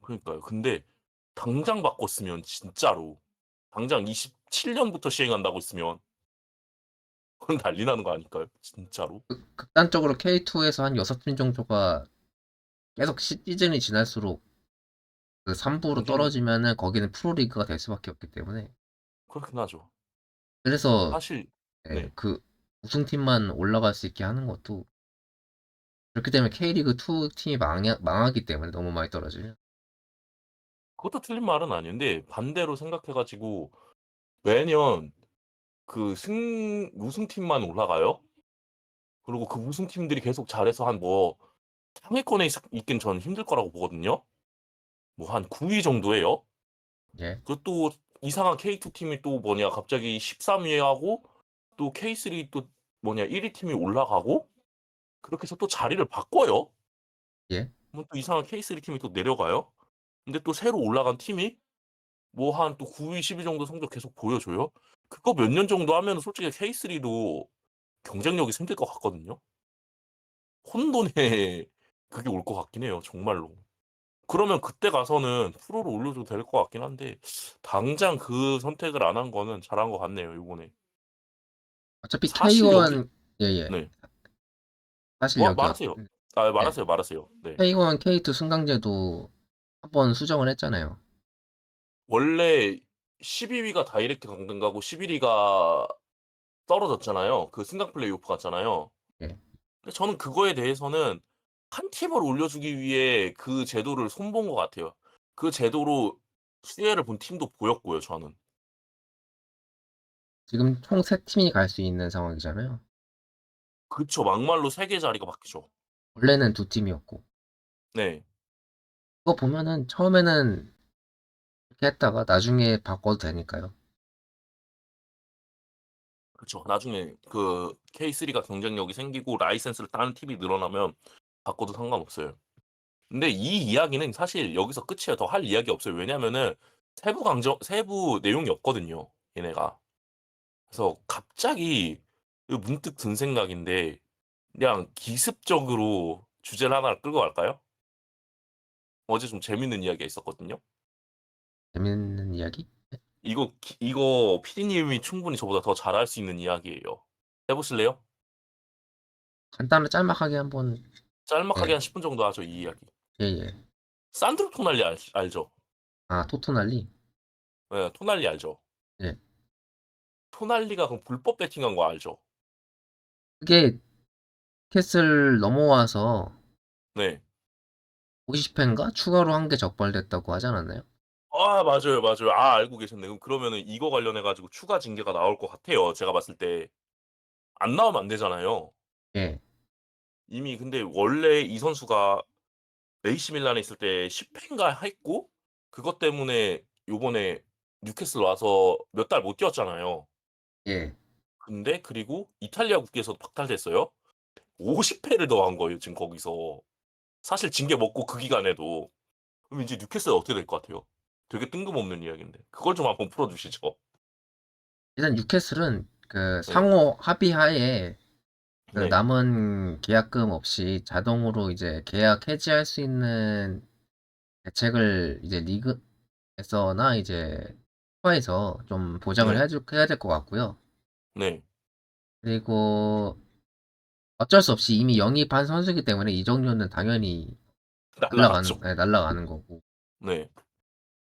그러니까요. 근데 당장 바꿨으면 진짜로 당장 27 년부터 시행한다고 했으면 그건 난리 나는 거 아닐까요? 진짜로? 극단적으로 K2에서 한 6팀 정도가 계속 시즌이 지날수록 그 3부로 경쟁력 떨어지면은 거기는 프로리그가 될 수밖에 없기 때문에 그렇긴 하죠. 그래서 사실 예, 네. 그 우승팀만 올라갈 수 있게 하는 것도 그렇게 되면 K리그 2 팀이 망하기 때문에 너무 많이 떨어지면. 그것도 틀린 말은 아닌데 반대로 생각해 가지고 매년 그 승 우승팀만 올라가요. 그리고 그 우승팀들이 계속 잘해서 한 뭐 상위권에 있긴 저는 힘들 거라고 보거든요. 뭐 한 9위 정도예요. 예. 그또 이상한 K2 팀이 또 뭐냐 갑자기 13 위에 하고 또 K3 또 뭐냐 1위 팀이 올라가고 그렇게 해서 또 자리를 바꿔요. 예. 그러면 또 이상한 K3 팀이 또 내려가요. 근데 또 새로 올라간 팀이 뭐 한 또 9 위, 10위 정도 성적 계속 보여줘요. 그거 몇 년 정도 하면은 솔직히 K3도 경쟁력이 생길 것 같거든요. 혼돈의 그게 올 것 같긴 해요 정말로. 그러면 그때 가서는 프로로 올려줘도 될 것 같긴 한데 당장 그 선택을 안 한 거는 잘한 것 같네요 요번에. 어차피 사실 여기 K1 예예. 네. 사실 뭐 여기 말하세요. 아 예. 말하세요, 말하세요. 네. K1, K2 승강제도 한 번 수정을 했잖아요. 원래 12 위가 다이렉트 강등 가고 11 위가 떨어졌잖아요. 그 승강 플레이오프 갔잖아요. 예. 근데 저는 그거에 대해서는 한 팀을 올려주기 위해 그 제도를 손본 것 같아요. 그 제도로 수혜를 본 팀도 보였고요 저는. 지금 총 3팀이 갈 수 있는 상황이잖아요. 그쵸. 막말로 3개 자리가 바뀌죠. 원래는 2팀이었고. 네. 그거 보면은 처음에는 이렇게 했다가 나중에 바꿔도 되니까요. 그쵸. 나중에 그 K3가 경쟁력이 생기고 라이센스를 따는 팀이 늘어나면 바꿔도 상관없어요. 근데 이 이야기는 사실 여기서 끝이에요. 더 할 이야기 없어요. 왜냐면은 세부 내용이 없거든요, 얘네가. 그래서 갑자기 문득 든 생각인데 그냥 기습적으로 주제를 하나 끌고 갈까요? 어제 좀 재밌는 이야기가 있었거든요. 재밌는 이야기? 이거 피디님이 충분히 저보다 더 잘할 수 있는 이야기예요. 해 보실래요? 간단하게 짤막하게 한번 짤막하게 예. 한 10분 정도 하죠, 이 이야기. 예예. 산드로 토날리 알죠? 아, 토토날리? 예, 토날리 알죠? 예. 토날리가 그 불법 배팅한 거 알죠? 그게 캐슬 넘어와서 네. 50 회인가 추가로 한 게 적발됐다고 하지 않았나요? 아 맞아요, 맞아요. 아 알고 계셨네. 그러면은 이거 관련해 가지고 추가 징계가 나올 것 같아요, 제가 봤을 때. 안 나오면 안 되잖아요. 예. 이미 근데 원래 이 선수가 AC 밀란에 있을 때 10 회인가 했고 그것 때문에 요번에 뉴캐슬 와서 몇 달 못 뛰었잖아요. 예. 근데 그리고 이탈리아 국기에서도 박탈됐어요. 50 회를 더한 거예요, 지금 거기서. 사실 징계 먹고 그 기간에도. 그럼 이제 뉴캐슬은 어떻게 될 것 같아요? 되게 뜬금없는 이야기인데. 그걸 좀 한번 풀어 주시죠. 일단 뉴캐슬은 그 네. 상호 합의하에 그 네. 남은 계약금 없이 자동으로 이제 계약 해지할 수 있는 대책을 이제 리그에서나 이제 FIFA에서 좀 보장을 네. 해야 될 것 같고요. 네. 그리고 어쩔 수 없이 이미 영입한 선수이기 때문에 이적료는 당연히 날라갔죠. 날라가는 거고. 네.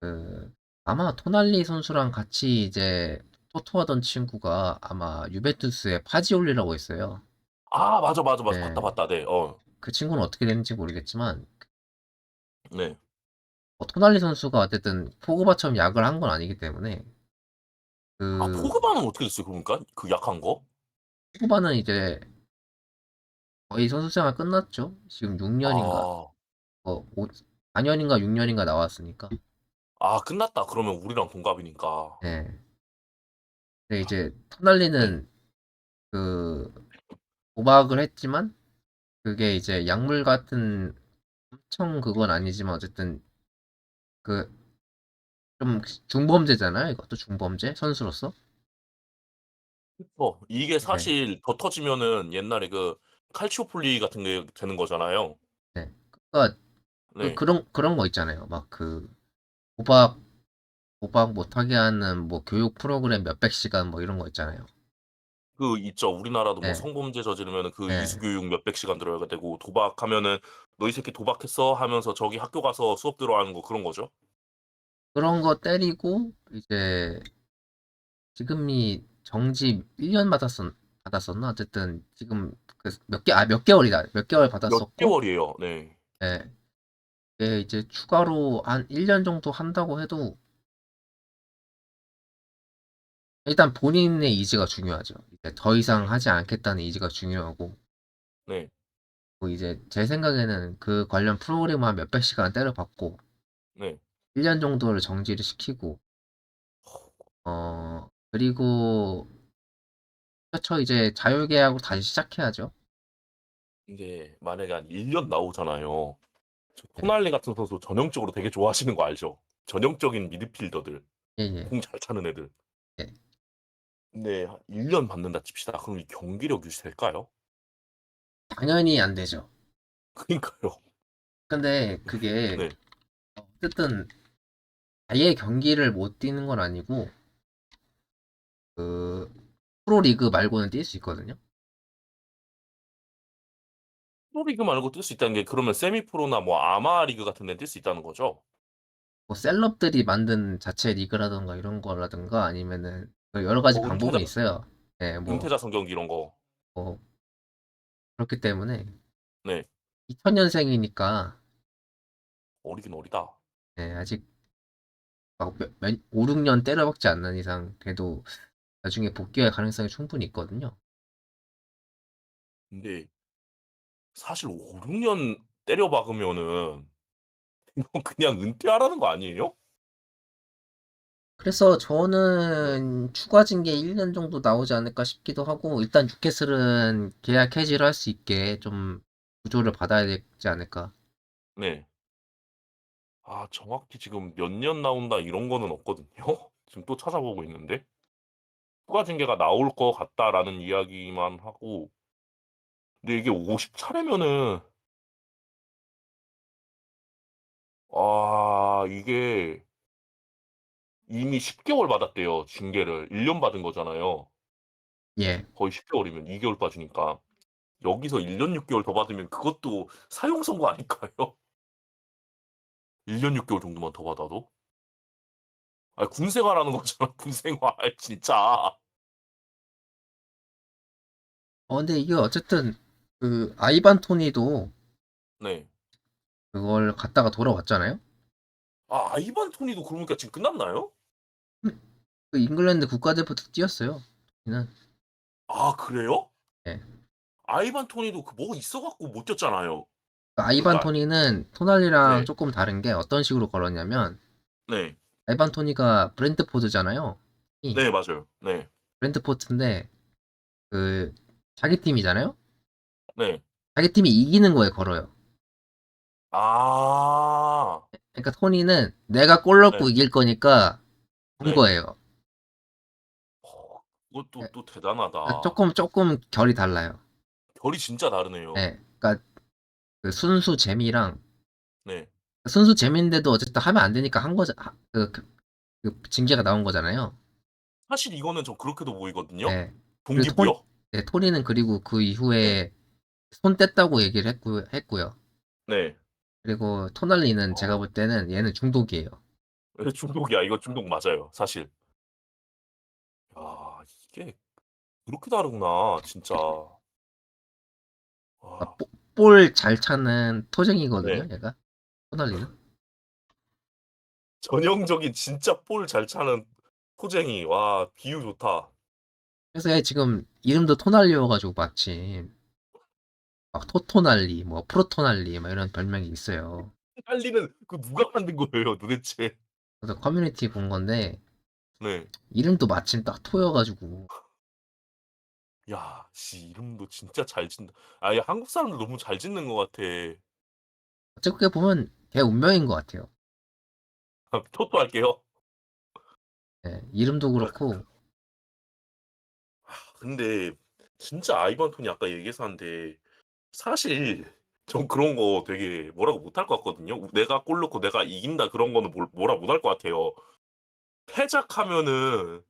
그 아마 토날리 선수랑 같이 이제 토토하던 친구가 아마 유벤투스의 파지올리라고 있어요. 아 맞아, 맞아, 맞아. 봤다, 예. 봤다. 네. 어. 그 친구는 어떻게 됐는지 모르겠지만 네. 토날리 선수가 어쨌든 포그바처럼 약을 한 건 아니기 때문에 아 그 포그바는 어떻게 됐어요 그러니까? 그 약한 거? 포그바는 이제 거의 선수 생활 끝났죠. 지금 6 년인가 아. 뭐 4 년인가 6 년인가 나왔으니까. 아 끝났다. 그러면 우리랑 동갑이니까. 예. 근데 이제 네. 토날리는 그 도박을 했지만 그게 이제 약물 같은 엄청 그건 아니지만 어쨌든 그 좀 중범죄잖아요. 이것도 중범죄 선수로서. 이게 네. 사실 더 터지면은 옛날에 그 칼치오폴리 같은 게 되는 거잖아요. 네. 그러니까 네. 그런 거 있잖아요. 막 그 도박 못하게 하는 뭐 교육 프로그램 몇백 시간 뭐 이런 거 있잖아요. 그 있죠. 우리나라도 뭐 예. 성범죄 저지르면은 그 이수 예. 교육 몇백 시간 들어야 되고 도박하면은 "너 이 새끼 도박했어?" 하면서 저기 학교 가서 수업 들어가는 거 그런 거죠. 그런 거 때리고 이제 지금이 정지 1년 받았었나? 어쨌든 지금 그 몇 개월이다. 몇 개월 몇 받았었고, 개월이에요. 네. 예, 이게 이제 추가로 한 1년 정도 한다고 해도 일단 본인의 의지가 중요하죠. 이제 더 이상 네. 하지 않겠다는 의지가 중요하고, 네. 뭐 이제 제 생각에는 그 관련 프로그램 한 몇백 시간 때려받고, 네. 1년 정도를 정지를 시키고, 그리고 그렇죠. 이제 자유계약으로 다시 시작해야죠. 이게 만약에 한 1년 나오잖아요. 저 예, 토날리 같은 선수 전형적으로 되게 좋아하시는 거 알죠? 전형적인 미드필더들. 예, 예. 공 잘 차는 애들. 예. 근데 한 1년 받는다 칩시다. 그럼 이 경기력 유지될까요? 당연히 안 되죠. 그니까요. 근데 그게 네. 어쨌든 아예 경기를 못 뛰는 건 아니고 그 프로리그 말고는 뛸 수 있거든요. 프로리그 말고 뛸 수 있다는 게 그러면 세미프로나 뭐 아마 리그 같은 데는 뛸 수 있다는 거죠? 뭐 셀럽들이 만든 자체 리그라든가 이런 거라든가 아니면은 그 여러 가지 방법은 은퇴자 있어요. 예, 은퇴자성 경기 이런 거. 뭐 그렇기 때문에 네. 2000년생이니까 어리긴 어리다. 아직 막 5, 6년 때려박지 않는 이상 그래도 나중에 복귀할 가능성이 충분히 있거든요. 근데 사실 5-6년 때려 박으면은 이건 그냥 은퇴하라는 거 아니에요? 그래서 네. 저는 추가 징계 1년 정도 나오지 않을까 싶기도 하고 일단 뉴캐슬은 계약 해지를 할 수 있게 좀 구조를 받아야 되지 않을까. 네. 아 정확히 지금 몇 년 나온다 이런 거는 없거든요. 지금 또 찾아보고 있는데. "추가 징계가 나올 것 같다."라는 이야기만 하고 근데 이게 50 차례면은 이게 이미 10 개월 받았대요, 징계를. 1년 받은 거잖아요. 예. 거의 10 개월이면 2 개월 빠지니까. 여기서 1년 6 개월 더 받으면 그것도 사형 선고 아닐까요? 1년 6 개월 정도만 더 받아도? 군 생활하는 거잖아, 군 생활 진짜. 근데 이게 어쨌든 그 아이반 토니도 네. 그걸 갔다가 돌아왔잖아요. 아이반 토니도 그러니까 지금 끝났나요? 그 잉글랜드 국가대표도 뛰었어요. 는 그래요? 예. 아이반 토니도 그 뭐 있어 갖고 못 뛰었잖아요. 아이반 그러니까 토니는 토날리랑 네. 조금 다른 게 어떤 식으로 걸었냐면 네. 아이반 토니가 브렌트포드잖아요. 이 네 맞아요. 네. 브렌트포드인데 그 자기 팀이잖아요. 네. 자기 팀이 이기는 거에 걸어요. 아. 그러니까 토니는 내가 골 넣고 네. 이길 거니까 준 네. 거예요. 그것도 예. 또 대단하다. 조금 결이 달라요. 결이 진짜 다르네요. 예. 그러니까 그 순수 재미랑 네. 순수 재미인데도 어쨌든 하면 안 되니까 한 거자 그 징계가 나온 거잖아요. 사실 이거는 좀 그렇게도 보이거든요. 예. 그리고 동기부여. 토니는 그리고 그 네. 이후에 손 뗐다고 얘기를 했고요. 네. 그리고 토날리는 제가 어. 볼 때는 얘는 중독이에요. 중독이야. 이거 중독 맞아요, 사실. 야 이게 그렇게 다르구나, 진짜. 와. 그러니까 볼잘 차는 토쟁이거든요, 네. 얘가. 토날리는. 전형적인 진짜 볼 잘 차는 토쟁이. 와 비유 좋다. 그래서 얘 지금 이름도 토날리여가지고 마침 막 토토날리, 뭐 프로토날리, 막 이런 별명이 있어요. 헷갈리는 그 누가 만든 거예요, 도대체? 그래서 커뮤니티 본 건데 네. 이름도 마침 딱 토여가지고 야 씨 이름도 진짜 잘 짓는다. 이 한국 사람들 너무 잘 짓는 것 같아. 어떻게 보면 걔 운명인 것 같아요. 토토 할게요. 예, 이름도 그렇고 근데 진짜 아이반 톤이 아까 얘기해서한데 사실 전 그런 거 되게 뭐라고 못할 것 같거든요. 내가 골 넣고 내가 이긴다 그런 거는 뭐라 못할 것 같아요. 패작하면은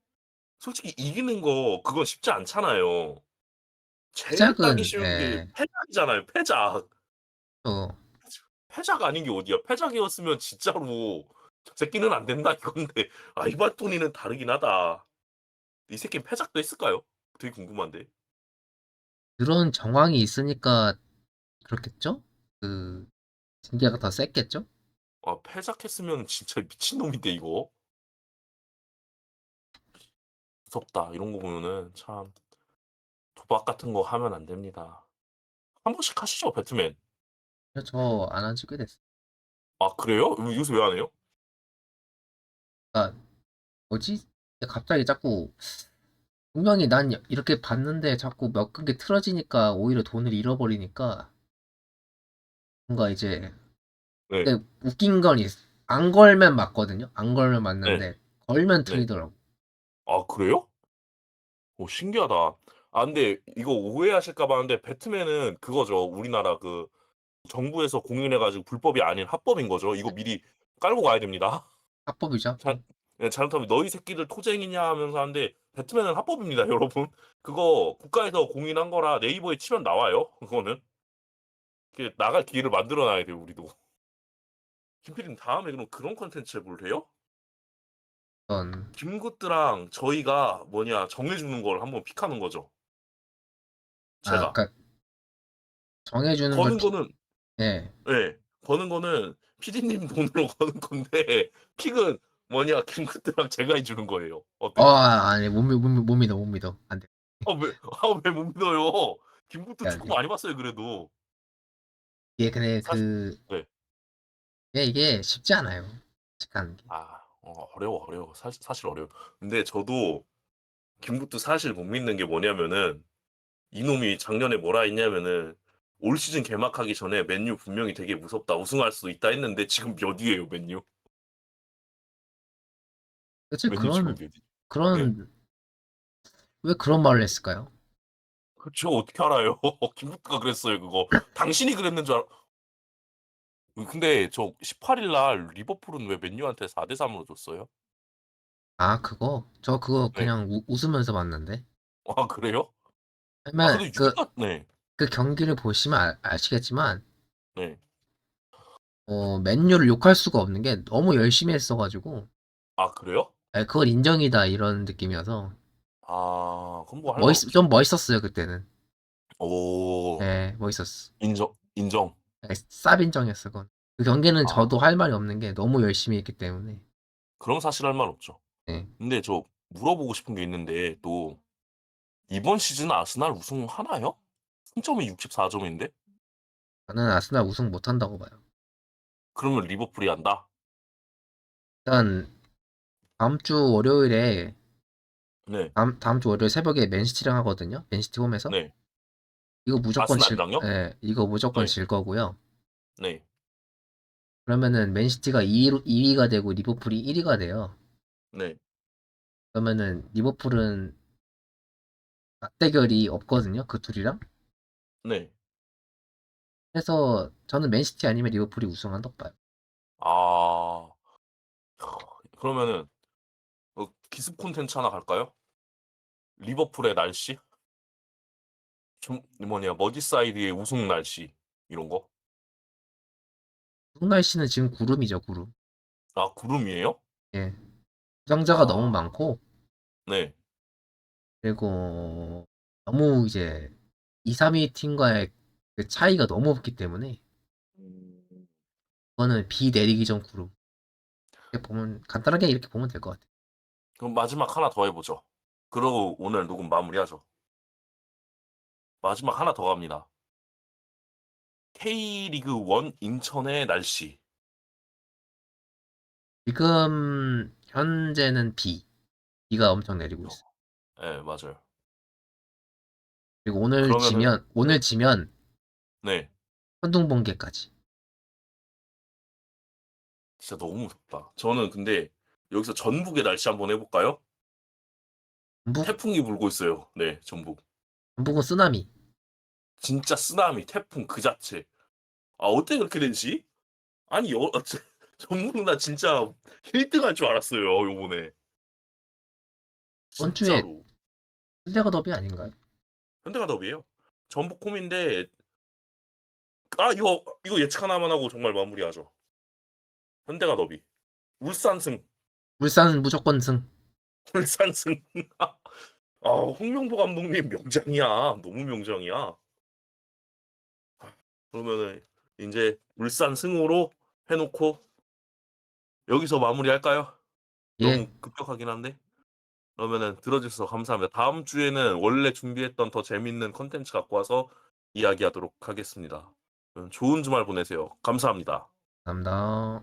솔직히 이기는 거 그건 쉽지 않잖아요. 제일 따기 시작은 쉬운 게 패작이잖아요, 패작. 또 패작 아닌 게 어디야. 패작이었으면 진짜로 '저 새끼는 안 된다.' 이건데 아이반 토니는 다르긴 하다. 이 새끼는 패작도 했을까요? 되게 궁금한데. 그런 정황이 있으니까 그렇겠죠? 그 징계가 더 셌겠죠? 아 패작했으면 진짜 미친놈인데 이거. 무섭다. 이런 거 보면은 참 도박 같은 거 하면 안 됩니다. 한 번씩 하시죠, 배트맨. 저 안 한 지 꽤 됐어요. 아 그래요? 요새 왜 안 해요? 그러니까 뭐지? 갑자기 자꾸 분명히 난 이렇게 봤는데 자꾸 몇 극이 틀어지니까 오히려 돈을 잃어버리니까 뭔가 이제 네. 근데 웃긴 건 안 걸면 맞거든요. 안 걸면 네. 맞는데 걸면 네. 틀리더라고. 아 그래요? 오 신기하다. 아 근데 이거 오해하실까 봐 하는데 배트맨은 그거죠. 우리나라 그 정부에서 공인해 가지고 불법이 아닌 합법인 거죠. 이거 미리 깔고 가야 됩니다. 합법이죠, 잘 합법. 예 잘못하면 "너희 새끼들 토쟁이냐?" 하면서 하는데 배트맨은 합법입니다 여러분. 그거 국가에서 공인한 거라 네이버에 치면 나와요 그거는. 그 나갈 기회를 만들어 놔야 돼요 우리도. 김 PD님 다음에 그럼 그런 콘텐츠 해 볼래요? 어떤 김구ጥ랑 저희가 뭐냐 정해 주는 걸 한번 픽하는 거죠 제가. 그러니까 정해주는 걸 거는 거는 예. 예. 거는 거는 PD님 돈으로 거는 건데 픽은 뭐냐 김구ጥ랑 제가 해 주는 거예요. 어때요? 아니 못 믿어, 못 믿어. 안 돼. 왜 못 믿어요? 김구ጥ 안 축구 돼. 많이 봤어요 그래도. 이게 근데 사실 네. 이게 쉽지 않아요. 하는 게. 어려워. 사실 어려워요. 근데 저도 김구도 사실 못 믿는 게 뭐냐면은 이놈이 작년에 뭐라 했냐면은 올 시즌 개막하기 전에 맨유 분명히 되게 무섭다. 우승할 수도 있다 했는데 지금 몇 위예요, 맨유? 대체 맨유 지금 몇 위? 네. 그런 왜 그런 말을 했을까요? 그쵸. 어떻게 알아요? 김구가 그랬어요, 그거. 당신이 그랬는 줄 근데 저 18일 날 리버풀은 왜 맨유한테 4대 3으로 졌어요? 저 그거 네. 그냥 웃으면서 봤는데. 아 그래요? 아 왜냐면 근데 6위가 네. 그 경기를 보시면 아시겠지만 네. 맨유를 욕할 수가 없는 게 너무 열심히 했어가지고 아 그래요? 그걸 인정이다 이런 느낌이어서 아 그럼 뭐 할 말 좀 없죠. 멋있었어요 그때는. 오. 네, 멋있었어. 인정. 쌉 인정했어 그건. 그 경기는 저도 아 할 말이 없는 게 너무 열심히 했기 때문에. 그럼 사실 할 말 없죠. 네. 근데 저 물어보고 싶은 게 있는데 또 이번 시즌 아스날 우승하나요? 승점이 64 점인데? 저는 아스날 우승 못한다고 봐요. 그러면 리버풀이 한다? 일단 다음 주 월요일에 네. 다음 주 월요일 새벽에 맨시티랑 하거든요. 맨시티 홈에서. 네. 이거 무조건 아스날이랑요? 이거 무조건 네. 질 거고요. 네. 그러면은 맨시티가 2위가 되고 리버풀이 1위가 돼요. 네. 그러면은 리버풀은 맞대결이 없거든요. 그 둘이랑. 네. 그래서 저는 맨시티 아니면 리버풀이 우승한다고 봐요. 아. 그러면은 기습 콘텐츠 하나 갈까요? 리버풀의 날씨? 좀 뭐냐 머지사이드의 우승 날씨 이런 거? 우승 날씨는 지금 구름이죠, 구름. 아 구름이에요? 예. 부상자가 너무 아. 많고 네. 그리고 너무 이제 2, 3위 팀과의 그 차이가 너무 없기 때문에 음. 그거는 비 내리기 전 구름. 이렇게 보면 간단하게 이렇게 보면 될 것 같아요. 그럼 마지막 하나 더 해 보죠. 그러고 오늘 녹음 마무리하죠. 마지막 하나 더 갑니다. K리그 1 인천의 날씨. 지금 현재는 비가 엄청 내리고 어. 있어요. 예 맞아요. 그리고 그러면은 오늘 네. 지면 네. 천둥번개까지. 진짜 너무 무섭다. 저는 근데 여기서 전북의 날씨 한번 해 볼까요? 전북 태풍이 불고 있어요. 네 전북. 전북은 쓰나미. 진짜 쓰나미, 태풍 그 자체. 아 어떻게 그렇게 되지? 아니 전북 나 진짜 1등 할 줄 알았어요 요번에. 이번 주에 진짜로. 현대가 더비 아닌가요? 현대가 더비예요. 전북 홈인데 이거 예측 하나만 하고 정말 마무리하죠. 현대가 더비. 울산 승. 울산은 무조건 승. 울산 승. 아, 홍명보 감독님 명장이야. 너무 명장이야. 그러면은 이제 울산 승우로 해놓고 여기서 마무리할까요? 예, 너무 급격하긴 한데. 그러면은 들어주셔서 감사합니다. 다음 주에는 원래 준비했던 더 재밌는 컨텐츠 갖고 와서 이야기하도록 하겠습니다. 좋은 주말 보내세요. 감사합니다. 감사합니다.